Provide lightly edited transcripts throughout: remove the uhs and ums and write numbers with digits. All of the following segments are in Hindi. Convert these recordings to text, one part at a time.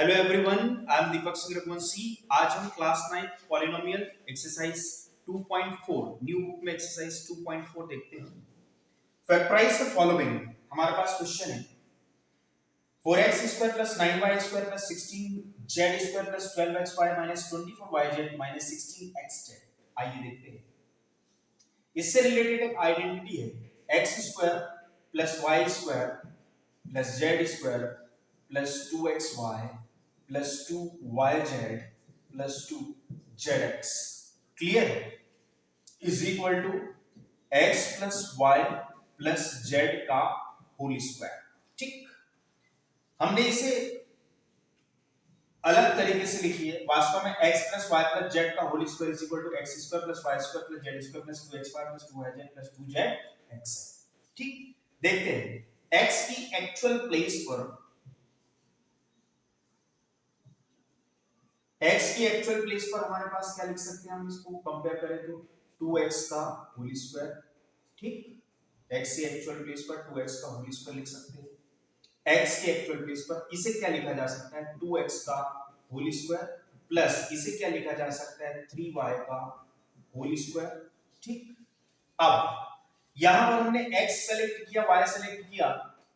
Hello everyone, I am Deepak Singh Raghuvanshi. आज हम class 9 polynomial exercise 2.4 new book में एक्सरसाइज 2.4 देखते हैं। Factorise the following. हमारे पास क्वेश्चन है 4x² + 9y² + 16z² + 12xy - 24yz - 16xz। आइए देखते हैं। इससे रिलेटेड एक आइडेंटिटी है x² + y² + z² + 2xy plus 2yz plus 2zx clear is equal to x plus y plus z का होल स्क्वायर। ठीक, हमने इसे अलग तरीके से लिखी है। वास्तव में x plus y plus z का whole square is equal to x square plus y square plus z square plus 2xy plus 2yz plus 2zx। ठीक, देखते हैं x की एक्चुअल प्लेस पर x की एक्चुअल प्लेस पर हमारे पास क्या लिख सकते हैं हम इसको कंपेयर करें तो 2x का होल स्क्वायर। ठीक, x की एक्चुअल प्लेस पर 2x का होल स्क्वायर लिख सकते हैं। x की एक्चुअल प्लेस पर इसे क्या लिखा जा सकता है 2x का होल स्क्वायर प्लस इसे क्या लिखा जा सकता है 3y का होल स्क्वायर। ठीक, अब यहां पर हमने x सेलेक्ट किया, y सेलेक्ट किया।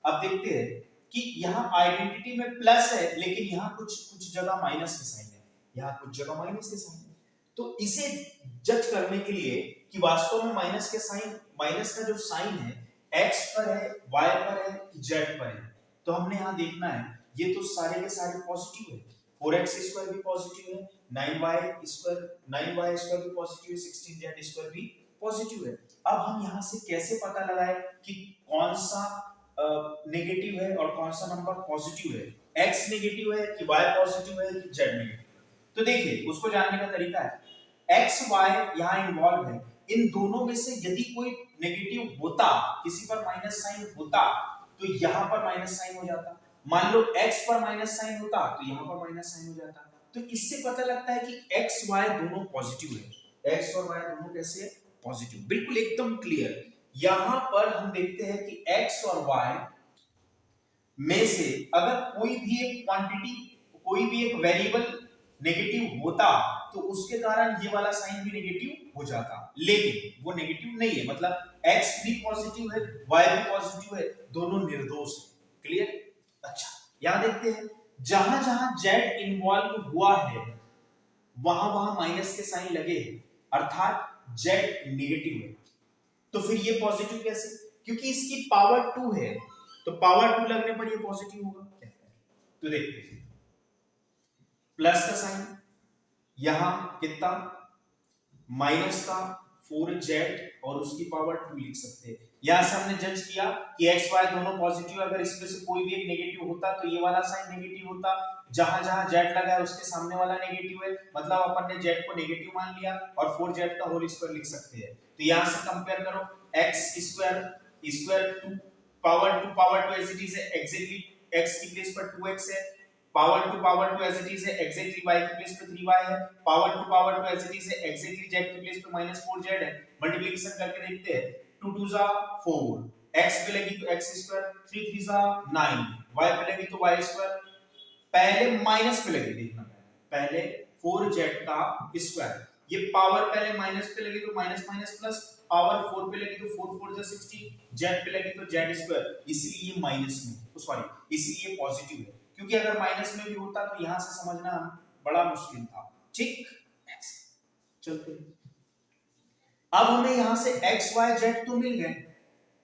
अब देखते हैं कि यहां आइडेंटिटी में प्लस है लेकिन यहां कुछ जगह माइनस के साइन है, यहां कुछ जगह माइनस के साइन है। तो इसे जज करने के लिए कि वास्तव में माइनस के साइन, माइनस का जो साइन है x पर है, y पर है कि z पर है, तो हमने यहां देखना है ये तो सारे के सारे पॉजिटिव है। 4x² भी पॉजिटिव है, 9y² भी पॉजिटिव है, 16z² भी पॉजिटिव है। अब हम यहां से कैसे पता लगाए कि कौन सा नेगेटिव है और कौन सा नंबर पॉजिटिव है, x नेगेटिव है कि y पॉजिटिव है कि z नेगेटिव। तो देखिए उसको जानने का तरीका है x y यहां इन्वॉल्व है, इन दोनों में से यदि कोई नेगेटिव होता, किसी पर माइनस साइन होता तो यहां पर माइनस साइन हो जाता। मान लो x पर माइनस साइन होता तो यहां पर माइनस साइन हो जाता। तो इससे पता लगता है कि x y दोनों पॉजिटिव है। x और y दोनों कैसे है पॉजिटिव, बिल्कुल एकदम क्लियर। यहां पर हम देखते हैं कि x और y में से अगर कोई भी एक क्वांटिटी, कोई भी एक वेरिएबल नेगेटिव होता तो उसके कारण ये वाला साइन भी नेगेटिव हो जाता, लेकिन वो नेगेटिव नहीं है, मतलब x भी पॉजिटिव है y भी पॉजिटिव है, दोनों निर्दोष है। क्लियर? अच्छा, यहां देखते हैं जहां जहां z इन्वॉल्व हुआ है वहां वहां माइनस के साइन लगे हैं, अर्थात z नेगेटिव है। तो फिर ये पॉजिटिव कैसे? क्योंकि इसकी पावर 2 है, तो पावर 2 लगने पर ये पॉजिटिव होगा। तो देखते हैं प्लस का साइन यहां कितना माइनस का 4z और उसकी पावर 2 लिख सकते हैं। यहां से हमने जज किया कि x y दोनों पॉजिटिव, अगर इसमें से कोई भी एक नेगेटिव होता तो ये वाला साइन नेगेटिव होता। जहां जहां z लगा है उसके सामने वाला नेगेटिव है, मतलब अपन ने z को नेगेटिव मान लिया और 4z का होल स्क्वायर लिख सकते हैं। तो यहां से कंपेयर करो x² 2 power 2 as it is है, एग्जैक्टली x की प्लेस पर 2x है, पावर 2 एज इट इज है, एग्जैक्टली y की प्लेस पे 3y है, पावर 2 एज इट इज है, एग्जैक्टली z की प्लेस पे -4z है। मल्टीप्लिकेशन करके देखते हैं 2 2 जा 4, x पे लगी तो x², 3 3 जा 9, y पे लगी तो y²। पहले माइनस पे लगी, देखना पहले 4z का स्क्वायर, ये पावर पहले माइनस पे लगी तो माइनस माइनस प्लस, पावर 4 पे लगी तो 4 4 जा 16, z पे लगी तो z², इसलिए ये माइनस में, सॉरी इसलिए पॉजिटिव है। क्योंकि अगर माइनस में भी होता तो यहां से समझना बड़ा मुश्किल था। ठीक, चलते अब हमें यहां से x y z तो मिल गए,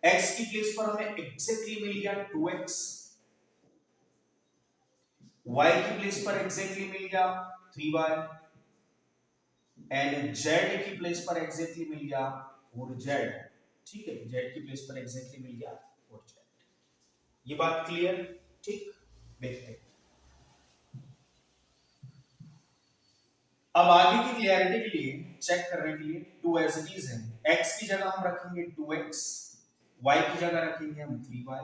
x की प्लेस पर हमें एग्जैक्टली मिल गया 2x, y की प्लेस पर एग्जैक्टली मिल गया 3y एंड z की प्लेस पर एग्जैक्टली मिल गया 4z। ठीक है, z की प्लेस पर एग्जैक्टली मिल गया 4z। ये बात क्लियर? ठीक, देखते हैं अब आगे की क्लियरिटी के लिए, चेक करने के लिए 2 एज इट इज है, x की जगह हम रखेंगे 2x, y की जगह रखेंगे हम 3y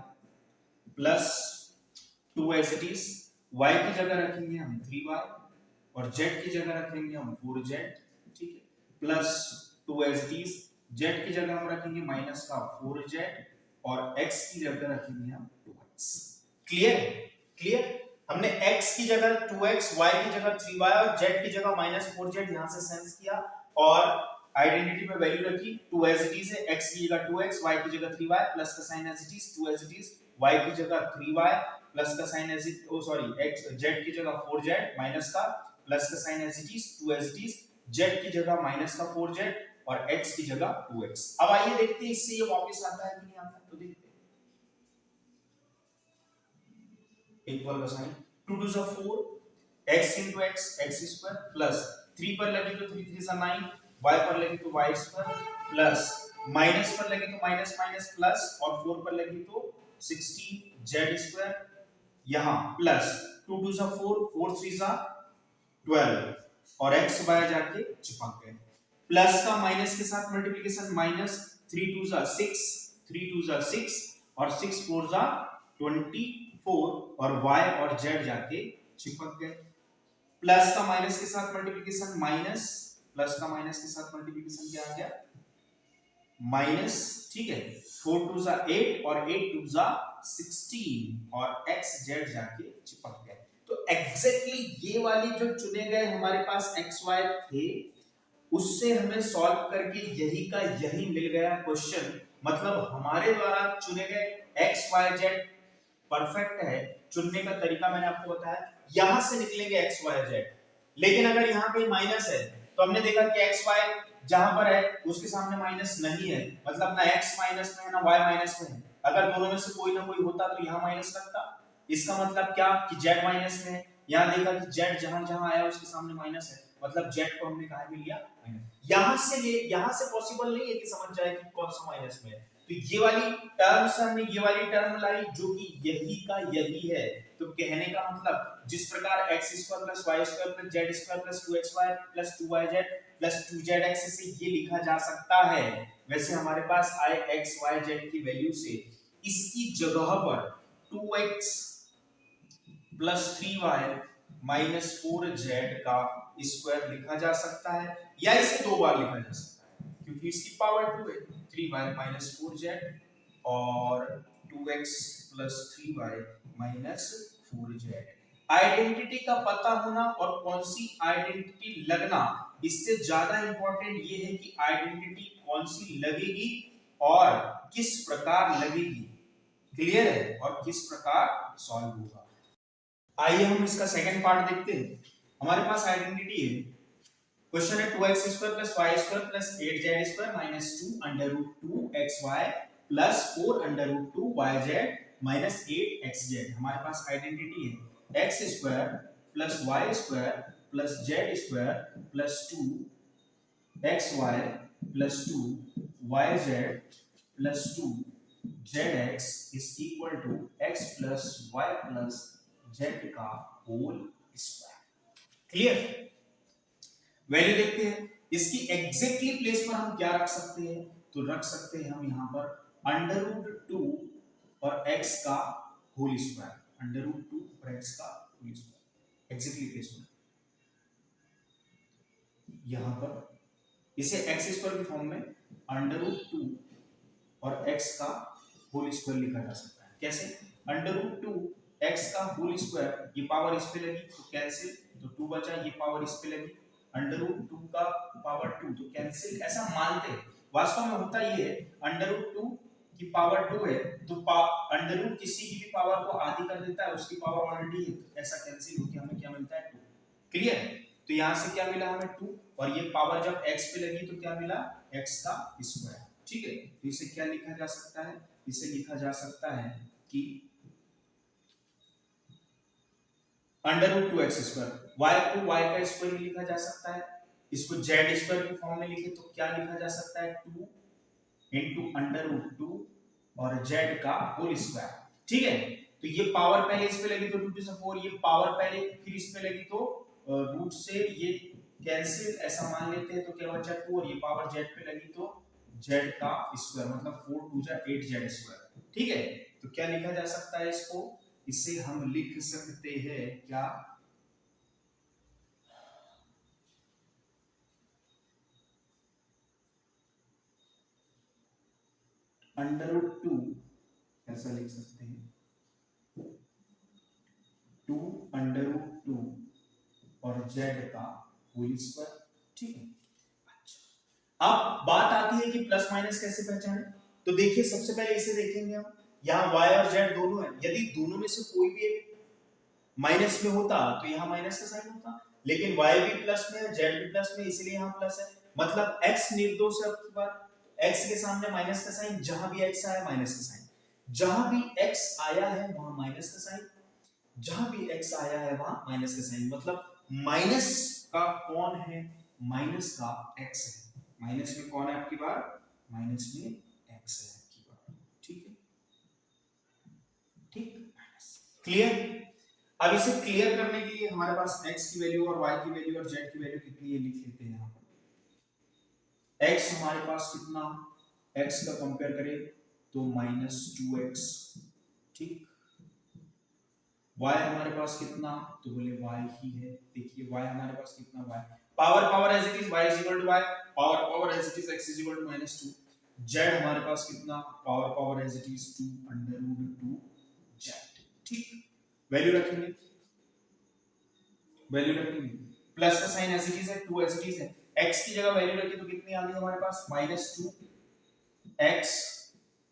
plus 2 as it is, y की जगह रखेंगे हम 3y और z की जगह रखेंगे हम 4z। ठीक है, plus 2 as it is, z की जगह हम रखेंगे माइनस का 4z और x की जगह रखेंगे हम 2x। क्लियर? क्लियर? हमने x की जगह 2x, y की जगह 3y और z की जगह -4z यहां से सेंस किया और आइडेंटिटी में वैल्यू रखी 2 एज इट इज है, x की जगह 2x, y की जगह 3y प्लस का sign as it is 2 as it is, y की जगह 3y प्लस का sign as it x, z की जगह 4z माइनस का प्लस का sign as it is 2 as it is, z की जगह माइनस का 4z और x की जगह 2x। अब आइए देखते हैं इससे ये वापस आता है कि नहीं आता, तो देखते हैं। इक्वल का साइन 2 2 जा 4 x into x x square plus 3 पर लगी तो 3 3 जा 9 y पर लगी तो y स्क्वायर प्लस माइनस पर लगी तो माइनस माइनस प्लस और 4 पर लगी तो 16 z स्क्वायर यहां प्लस 2 2 जा 4 4 3 जा 12 और x y जाके चिपक गए। प्लस का माइनस के साथ मल्टीप्लिकेशन माइनस 3 2 जा 6 3 2 जा 6 और 6 4 जा 24 और y और z जाके चिपक गए। प्लस का माइनस के साथ मल्टीप्लिकेशन माइनस, प्लस का माइनस के साथ मल्टीप्लिकेशन क्या आ गया माइनस, ठीक है 4 2 जा 8 और 8 2 जा 16 और x z जाके चिपक गए। तो एग्जैक्टली ये वाली जो चुने गए हमारे पास x y थे उससे हमें सॉल्व करके यही का यही मिल गया क्वेश्चन। मतलब हमारे द्वारा चुने गए x y z परफेक्ट है। चुनने का तरीका मैंने आपको बताया, यहां से निकलेंगे x y z, लेकिन अगर यहां पे माइनस है तो हमने देखा कि x y जहां पर है उसके सामने माइनस नहीं है, मतलब ना x माइनस में है ना y माइनस में है। अगर दोनों में से कोई ना कोई होता तो यहां माइनस लगता। इसका मतलब क्या कि z माइनस में है। यहां देखा कि z जहां जहां आया उसके सामने माइनस है, मतलब z को हमने कहां में लिया माइनस। यहां से पॉसिबल नहीं है कि समझ जाए कि कौन सा माइनस में है। तो ये वाली टर्म से हमने ये वाली टर्म लाई जो कि यही का यही है। तो कहने का मतलब जिस प्रकार x square plus y square plus z square plus 2xy plus 2yz plus 2zx से ये लिखा जा सकता है, वैसे हमारे पास आए x y z की वैल्यू से इसकी जगह पर 2x plus 3y minus 4z का स्क्वायर लिखा जा सकता है, या इसे दो बार लिखा जा सकता है क्योंकि इसकी पावर 2 है। 3y माइनस 4z और 2x plus 3y minus 4z। Identity का पता होना और कौन सी आइडेंटिटी लगना, इससे ज्यादा इंपॉर्टेंट ये है कि आइडेंटिटी कौन सी लगेगी और किस प्रकार लगेगी। क्लियर है, और किस प्रकार सॉल्व होगा। आइए हम इसका सेकंड पार्ट देखते हैं। हमारे पास आइडेंटिटी है, क्वेश्चन है 2x square plus y square plus 8z square minus 2 under root 2xy plus 4 under root 2yz minus 8xz। हमारे पास आइडेंटिटी है x square plus y square plus z square plus 2xy plus 2yz plus 2zx is equal to x plus y plus z का होल स्क्वायर। क्लियर। वैल्यू देखते हैं इसकी एग्जैक्टली प्लेस पर हम क्या रख सकते हैं, तो रख सकते हैं हम यहां पर अंडर रूट 2 और x का होल स्क्वायर, अंडर रूट 2 और x का होल स्क्वायर एग्जैक्टली प्लेस पर यहां पर इसे x स्क्वायर की फॉर्म में अंडर रूट 2 और x का होल स्क्वायर लिखा जा सकता है। कैसे, अंडर रूट 2 x का होल स्क्वायर, ये पावर इस पे लगी तो कैंसिल, तो 2 बचा, ये पावर इस पे लगी अंडर रूट 2 का पावर 2 तो कैंसिल, ऐसा मानते हैं। वास्तव में होता ये है अंडर रूट 2 की पावर 2 है तो अंडर रूट किसी की भी पावर को आधी कर देता है, उसकी पावर ऑलरेडी है, तो ऐसा कैंसिल होकर हमें क्या मिलता है 2। क्लियर। तो यहां से क्या मिला हमें 2 और ये पावर जब x पे लगी तो क्या मिला x का स्क्वायर। ठीक है, तो इसे क्या लिखा जा सकता है, इसे लिखा जा सकता है कि under root 2x square, y को y का स्क्वायर लिखा जा सकता है, इसको z स्क्वायर की फॉर्म में लिखे तो क्या लिखा जा सकता है 2 इनटू अंडर रूट 2 और z का होल स्क्वायर। ठीक है, तो ये पावर पहले इस पे लगी तो 2 से 4, ये पावर पहले फिर इस पे लगी तो रूट से ये कैंसिल, ऐसा मान लेते हैं तो क्या बचा 2 और ये पावर z पे लगी तो z का स्क्वायर, मतलब 4 2 जा 8z स्क्वायर। ठीक है, तो क्या लिखा जा सकता है इसको, इसे हम लिख सकते हैं क्या, अंडर रूट 2 ऐसा लिख सकते हैं 2 अंडर रूट 2 और जेड का होल स्क्वायर। ठीक है, अब बात आती है कि प्लस माइनस कैसे पहचाने। तो देखिए सबसे पहले इसे देखेंगे हम, यहाँ y और z दोनों है, यदि दोनों में से कोई भी एक माइनस में होता तो यहाँ माइनस का साइन होता, लेकिन y भी प्लस में है, z भी प्लस में, इसलिए यहाँ प्लस है, मतलब x निर्दोष है। आपकी बात, x के सामने माइनस का साइन, जहां भी x आया माइनस का साइन, जहां भी x आया है वहां माइनस का साइन, जहां भी x आया है वहां माइनस का साइन, मतलब माइनस का कौन है, माइनस का x है। माइनस में कौन है आपकी बार, माइनस में x है आपकी बार। ठीक है, ठीक, क्लियर। अब इसे क्लियर करने के लिए हमारे पास x की वैल्यू और y की वैल्यू और z की वैल्यू कितनी है लिख लेते हैं। यहाँ पर x हमारे पास कितना, x का कंपेयर करें तो -2x, ठीक, y हमारे पास कितना, तो बोले y ही है। देखिए y हमारे पास कितना, y power as it is y is equal to y, power as it is x is equal to -2, z हमारे पास कितना, power as it is 2 under root 2 z। ठीक, वैल्यू रखेंगे, प्लस का साइन एज इट इज है, 2 एज इट इज है, x की जगह वैल्यू रखी तो कितनी आ गई हमारे पास -2 x,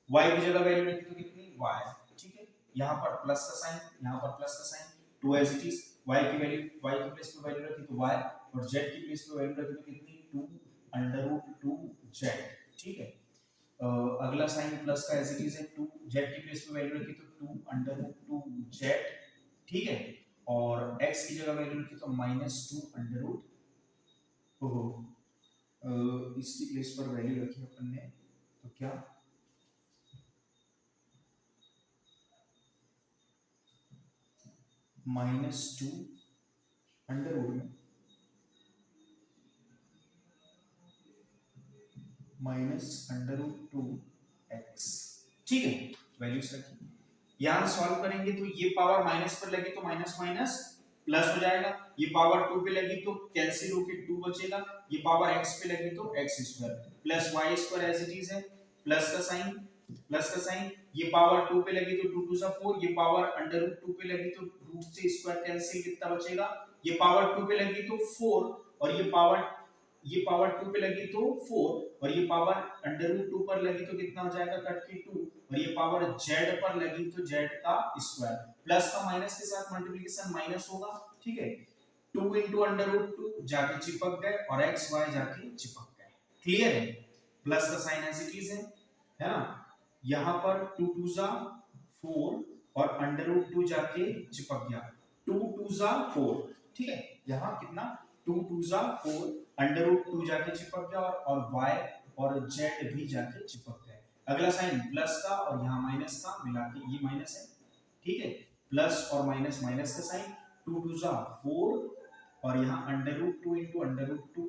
y की जगह वैल्यू रखी तो कितनी y। ठीक है, यहाँ पर प्लस का साइन, यहाँ पर प्लस का sign, 2 as it is, y की वैल्यू, y की प्लेस पे वैल्यू रखी तो y, और z की प्लेस पे वैल्यू रखी तो कितनी 2 अंडर रूट 2 z। ठीक है, अगला साइन प्लस का एज इट इज है, 2 z की प्लेस पे वैल्यू रखी तो 2 अंडर रूट 2 z। ठीक है, और x की जगह वैल्यू रखी तो -2 अंडर रूट, इसकी प्लेस पर वैल्यू रखी अपन ने तो क्या, -2 अंडर रूट में -√2x। ठीक है, वैल्यूज रखी, यहां सॉल्व करेंगे तो ये पावर माइनस पर लगी तो माइनस माइनस प्लस हो जाएगा, ये पावर 2 पे लगी तो कैंसिल होके 2 बचेगा, ये पावर x पे लगी तो x square plus y square as it is है, प्लस का साइन, ये पावर 2 पे लगी तो 2 2 सा 4, ये पावर अंडर रूट 2 पे लगी तो रूट से स्क्वायर कैंसिल, कितना बचेगा, ये पावर 2 पे लगी तो 4, और ये पावर 2 पे लगी तो 4, और ये पावर अंडर रूट 2 पर लगी तो कितना हो जाएगा, कट के 2, और ये पावर z पर लगी तो z का स्क्वायर, प्लस का माइनस के साथ मल्टीप्लिकेशन माइनस होगा। ठीक है, 2 इंटू अंडर रूट 2 जाके चिपक गए और x y जाके चिपक गए। क्लियर है, प्लस का साइन ऐसी चीज है ना, यहाँ पर 2 2 जा 4 और अंडर रूट 2 जाके चिपक गया, 2 2 जा 4। ठीक है, यहाँ कितना 2 2 जा 4 अंडर रूट 2 जाके चिपक गया, और y और z भी जाके चिपक गए। अगला साइन प्लस का और यहाँ माइनस का मिला के ये माइनस है। ठीक है, प्लस और माइनस माइनस का साइन, 2 2 जा 4 और यहाँ under root 2 into under root 2।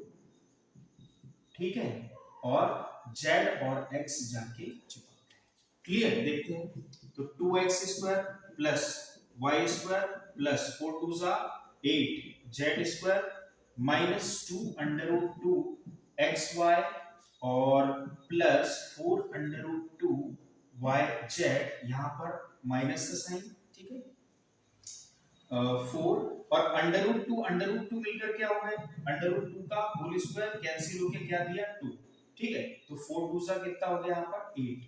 ठीक है, और z और x जाके चिपक गए। क्लियर, देखते हैं तो 2x square plus y square plus 4 2 जा 8 z square -2 under root 2 xy और प्लस 4 अंडर रूट 2 yz, यहाँ पर माइनस का साइन। ठीक है, 4 और अंडर रूट 2 मिलकर क्या हो गए, अंडर रूट 2 का होल स्क्वायर कैंसिल होके क्या दिया 2। ठीक है, तो 4 2 सा कितना हो गया यहाँ पर 8,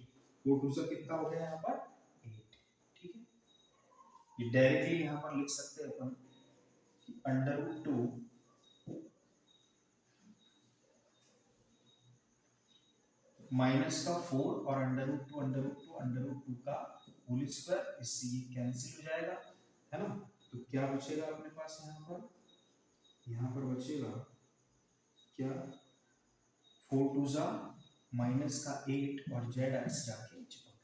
4 2 सा कितना हो गया यहाँ पर 8। ठीक है, ये डायरेक्टली यहाँ पर लिख सकते हैं अपन अंडर रूट 2 माइनस का 4 और अंडर रूट 2 का होल स्क्वायर, इससे ये कैंसिल हो जाएगा, है ना। तो क्या बचेगा अपने पास यहाँ पर बचेगा क्या, 4 2 जा माइनस का 8 और z एक्स जाके चिपक।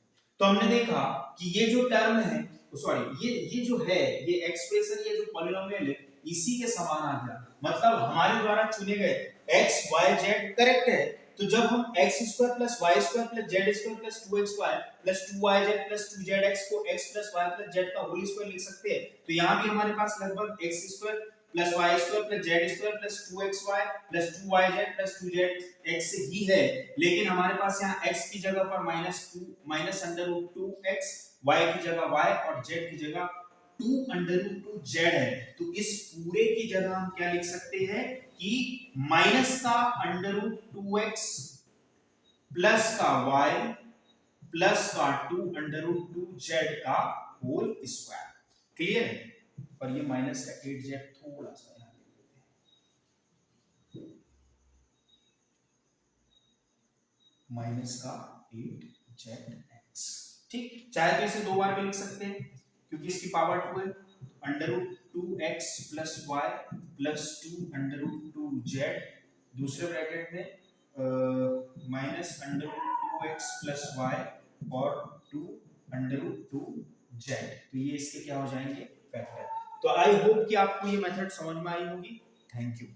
तो हमने देखा कि ये जो टर्म है, सॉरी ये जो है, ये एक्सप्रेशन, ये जो पॉलिनोमियल है, इसी के समान आ गया, मतलब हमारे द्वारा चुने गए x y z करेक्ट है। तो जब हम x square plus y square plus z square plus 2xy plus 2yz plus 2zx को x plus y plus z का होल स्क्वायर लिख सकते हैं। तो यहाँ भी हमारे पास लगभग x square plus y square plus z square plus 2xy plus 2yz plus 2zx ही है, लेकिन हमारे पास यहाँ x की जगह पर -2 minus under root 2x, y की जगह y और z की जगह 2 अंडर रूट 2 जेड है, तो इस पूरे की जगह हम क्या लिख सकते हैं कि माइनस का अंडर रूट 2x प्लस का y प्लस का 2 अंडर रूट 2 जेड का होल स्क्वायर। क्लियर है? और ये माइनस का 8 जेड थोड़ा सा यहां लिख देते हैं, माइनस का 8 जेड एक्स। ठीक, चाहे तो इसे दो बार भी लिख सकते हैं क्योंकि इसकी पावर 2 है। Under root 2x plus y plus 2 under root 2 z, दूसरे ब्रैकेट में minus under root 2x plus y और 2 अंडर रूट 2 जेड, तो ये इसके क्या हो जाएंगे फैक्टर। तो आई होप कि आपको ये मेथड समझ में आई होगी। Thank you.